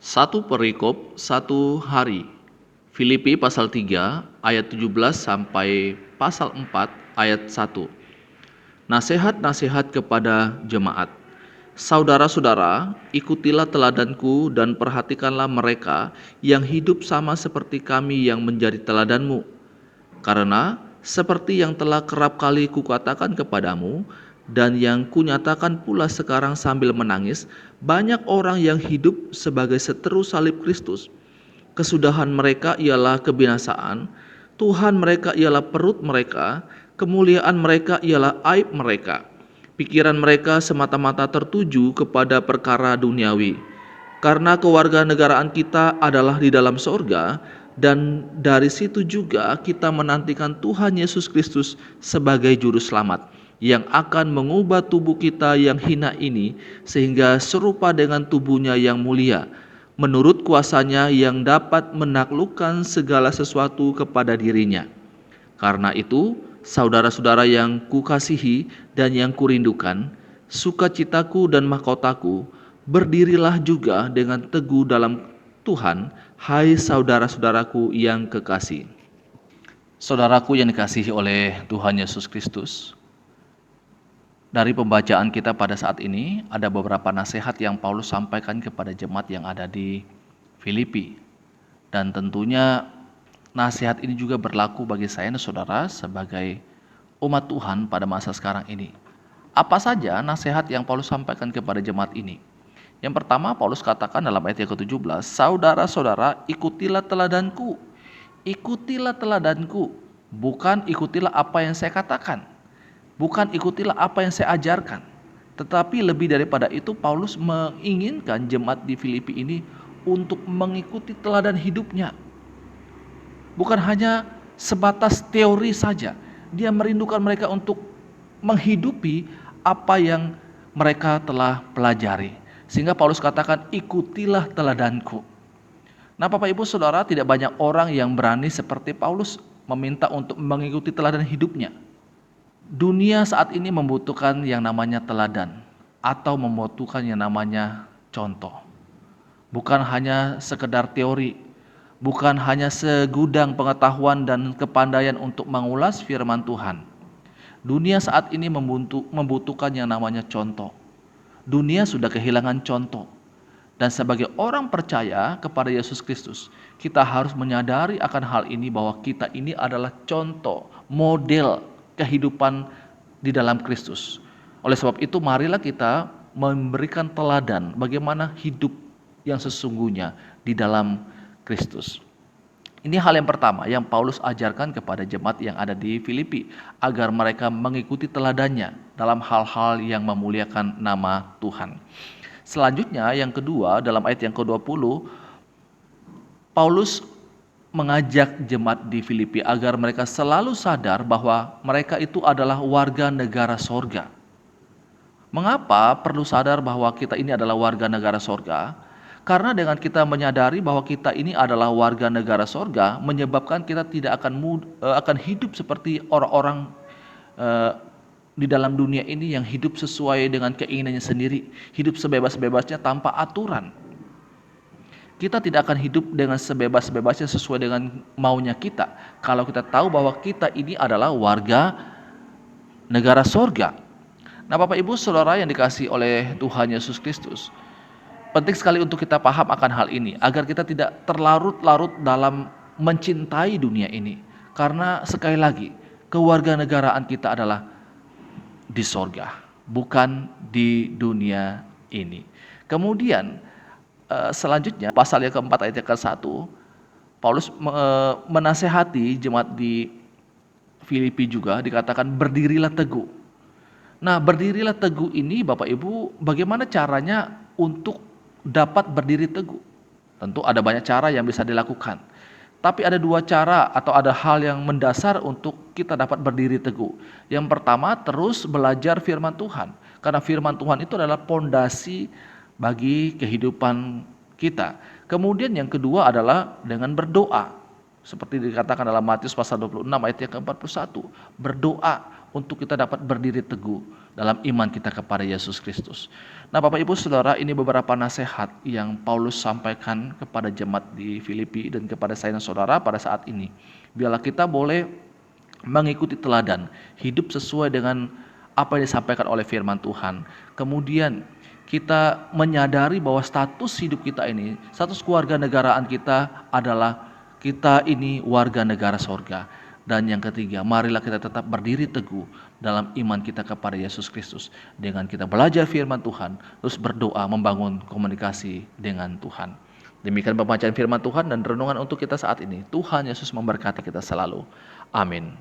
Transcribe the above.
Satu perikop satu hari. Filipi pasal 3 ayat 17 sampai pasal 4 ayat 1. Nasihat-nasihat kepada jemaat. Saudara-saudara, ikutilah teladanku dan perhatikanlah mereka yang hidup sama seperti kami yang menjadi teladanmu. Karena seperti yang telah kerap kali kukatakan kepadamu, dan yang kunyatakan pula sekarang sambil menangis, banyak orang yang hidup sebagai seteru salib Kristus. Kesudahan mereka ialah kebinasaan, Tuhan mereka ialah perut mereka, kemuliaan mereka ialah aib mereka. Pikiran mereka semata-mata tertuju kepada perkara duniawi. Karena kewarganegaraan kita adalah di dalam sorga, dan dari situ juga kita menantikan Tuhan Yesus Kristus sebagai juru selamat, yang akan mengubah tubuh kita yang hina ini sehingga serupa dengan tubuhnya yang mulia, menurut kuasanya yang dapat menaklukkan segala sesuatu kepada dirinya. Karena itu, saudara-saudara yang kukasihi dan yang kurindukan, sukacitaku dan mahkotaku, berdirilah juga dengan teguh dalam Tuhan, hai saudara-saudaraku yang kekasih. Saudaraku yang dikasihi oleh Tuhan Yesus Kristus, dari pembacaan kita pada saat ini, ada beberapa nasihat yang Paulus sampaikan kepada jemaat yang ada di Filipi. Dan tentunya nasihat ini juga berlaku bagi saya dan saudara sebagai umat Tuhan pada masa sekarang ini. Apa saja nasihat yang Paulus sampaikan kepada jemaat ini? Yang pertama, Paulus katakan dalam ayat yang ke-17, saudara-saudara, ikutilah teladanku. Ikutilah teladanku, bukan ikutilah apa yang saya katakan. Bukan ikutilah apa yang saya ajarkan, tetapi lebih daripada itu Paulus menginginkan jemaat di Filipi ini untuk mengikuti teladan hidupnya. Bukan hanya sebatas teori saja, dia merindukan mereka untuk menghidupi apa yang mereka telah pelajari. Sehingga Paulus katakan, ikutilah teladanku. Nah, Bapak Ibu Saudara, tidak banyak orang yang berani seperti Paulus meminta untuk mengikuti teladan hidupnya. Dunia saat ini membutuhkan yang namanya teladan atau membutuhkan yang namanya contoh. Bukan hanya sekedar teori, bukan hanya segudang pengetahuan dan kepandaian untuk mengulas firman Tuhan. Dunia saat ini membutuhkan yang namanya contoh. Dunia sudah kehilangan contoh. Dan sebagai orang percaya kepada Yesus Kristus, kita harus menyadari akan hal ini bahwa kita ini adalah contoh, model kehidupan di dalam Kristus. Oleh sebab itu, marilah kita memberikan teladan bagaimana hidup yang sesungguhnya di dalam Kristus. Ini hal yang pertama yang Paulus ajarkan kepada jemaat yang ada di Filipi, agar mereka mengikuti teladannya dalam hal-hal yang memuliakan nama Tuhan. Selanjutnya, yang kedua, dalam ayat yang ke-20, Paulus mengajak jemaat di Filipi agar mereka selalu sadar bahwa mereka itu adalah warga negara sorga. Mengapa perlu sadar bahwa kita ini adalah warga negara sorga? Karena dengan kita menyadari bahwa kita ini adalah warga negara sorga, menyebabkan kita tidak akan hidup seperti orang-orang di dalam dunia ini yang hidup sesuai dengan keinginannya sendiri, hidup sebebas-bebasnya tanpa aturan. Kita tidak akan hidup dengan sebebas-bebasnya sesuai dengan maunya kita, kalau kita tahu bahwa kita ini adalah warga negara sorga. Nah, Bapak Ibu Saudara yang dikasihi oleh Tuhan Yesus Kristus, penting sekali untuk kita paham akan hal ini, agar kita tidak terlarut-larut dalam mencintai dunia ini. Karena sekali lagi, kewarganegaraan kita adalah di sorga, bukan di dunia ini. Kemudian selanjutnya, pasal yang keempat ayat yang ke-1, Paulus menasehati jemaat di Filipi juga, dikatakan berdirilah teguh. Nah, berdirilah teguh ini Bapak Ibu, bagaimana caranya untuk dapat berdiri teguh? Tentu ada banyak cara yang bisa dilakukan. Tapi ada dua cara atau ada hal yang mendasar untuk kita dapat berdiri teguh. Yang pertama, terus belajar firman Tuhan. Karena firman Tuhan itu adalah pondasi bagi kehidupan kita. Kemudian yang kedua adalah dengan berdoa. Seperti dikatakan dalam Matius pasal 26 ayat yang ke-41. Berdoa untuk kita dapat berdiri teguh dalam iman kita kepada Yesus Kristus. Nah, Bapak Ibu Saudara, ini beberapa nasihat yang Paulus sampaikan kepada jemaat di Filipi dan kepada saya dan saudara pada saat ini. Biarlah kita boleh mengikuti teladan, hidup sesuai dengan apa yang disampaikan oleh firman Tuhan. Kemudian kita menyadari bahwa status hidup kita ini, status keluarga negaraan kita adalah kita ini warga negara sorga. Dan yang ketiga, marilah kita tetap berdiri teguh dalam iman kita kepada Yesus Kristus. Dengan kita belajar firman Tuhan, terus berdoa membangun komunikasi dengan Tuhan. Demikian pembacaan firman Tuhan dan renungan untuk kita saat ini. Tuhan Yesus memberkati kita selalu. Amin.